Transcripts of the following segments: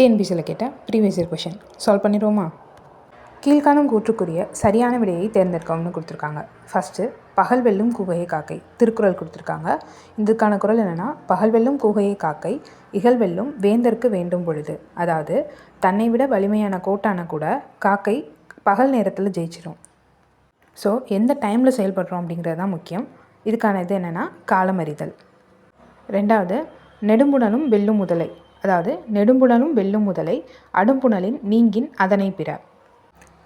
டிஎன்பிசியில் கேட்ட previous year question solve பண்ணிடுவோமா? கீழ்காணும் கூற்றுக்குரிய சரியான விடையை தேர்ந்தெடுக்கணும்னு கொடுத்துருக்காங்க. ஃபஸ்ட்டு, பகல் வெல்லும் கூகையை காக்கை, திருக்குறள் கொடுத்துருக்காங்க. இதுக்கான குறள் என்னென்னா, பகல் வெல்லும் கூகையை காக்கை இகல் வெல்லும் வேந்தற்கு வேண்டும் பொழுது. அதாவது தன்னை விட வலிமையான கோட்டான கூட காக்கை பகல் நேரத்தில் ஜெயிச்சிடும். ஸோ எந்த டைமில் செயல்படுறோம் அப்படிங்கிறது தான் முக்கியம். இதுக்கான இது என்னென்னா காலமறிதல். ரெண்டாவது, நெடும்புணலும் வெல்லும் முதலை, அதாவது நெடும்புணலும் வெல்லும் முதலை அடும்புணலின் நீங்கின் அதனை பிற.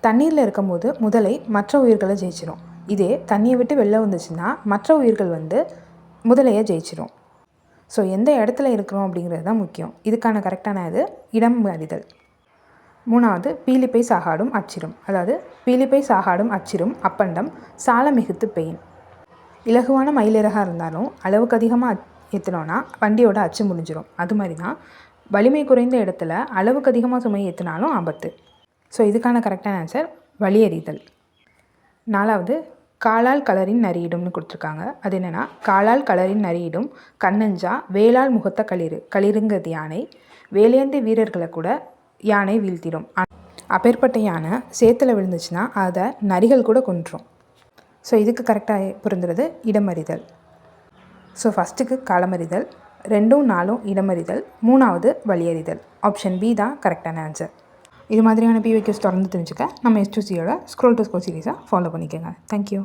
தண்ணீரில் இருக்கும்போது முதலை மற்ற உயிர்களை ஜெயிச்சிடும். இதே தண்ணியை விட்டு வெளில வந்துச்சுன்னா மற்ற உயிர்கள் முதலையை ஜெயிச்சிடும். ஸோ எந்த இடத்துல இருக்கிறோம் அப்படிங்கிறது தான் முக்கியம். இதுக்கான கரெக்டான இது இடம் அறிதல். மூணாவது, பீலிப்பை சாகாடும் அச்சிரும், அதாவது பீலிப்பை சாகாடும் அச்சிரும் அப்பண்டம் சால மிகுத்து பெயின். இலகுவான மயிலிறகாக இருந்தாலும் அளவுக்கு அதிகமாக ஏற்றினோன்னா வண்டியோட அச்சு முடிஞ்சிடும். அது மாதிரி தான் வலிமை குறைந்த இடத்துல அளவுக்கு அதிகமாக சுமை ஏற்றினாலும் ஆபத்து. ஸோ இதுக்கான கரெக்டான ஆன்சர் வழியறிதல். நாலாவது, காலால் களரின் நரியிடும்னு கொடுத்துருக்காங்க. அது என்னென்னா, காலால் களரின் நரியிடும் கண்ணஞ்சா வேளால் முகத்த களிருங்கிறது யானை, வேலேந்தி வீரர்களை கூட யானை வீழ்த்திடும். அப்பேற்பட்ட யானை சேத்துல விழுந்துச்சுன்னா அதை நரிகள் கூட கொன்றும். ஸோ இதுக்கு கரெக்டாக பொருந்துறது இடமறிதல். ஸோ ஃபஸ்ட்டுக்கு காலமறிதல், 2, 4 இடமறிதல், 3வது வழியறிதல். ஆப்ஷன் பி தான் கரெக்டான ஆன்சர். இது மாதிரியான பிவிக்யூஸ் தொடர்ந்து தெரிஞ்சுக்க நம்ம S2Cயோட ஸ்க்ரோல் டு ஸ்கோர் சீரீஸை ஃபாலோ பண்ணிக்கோங்க. தேங்க்யூ.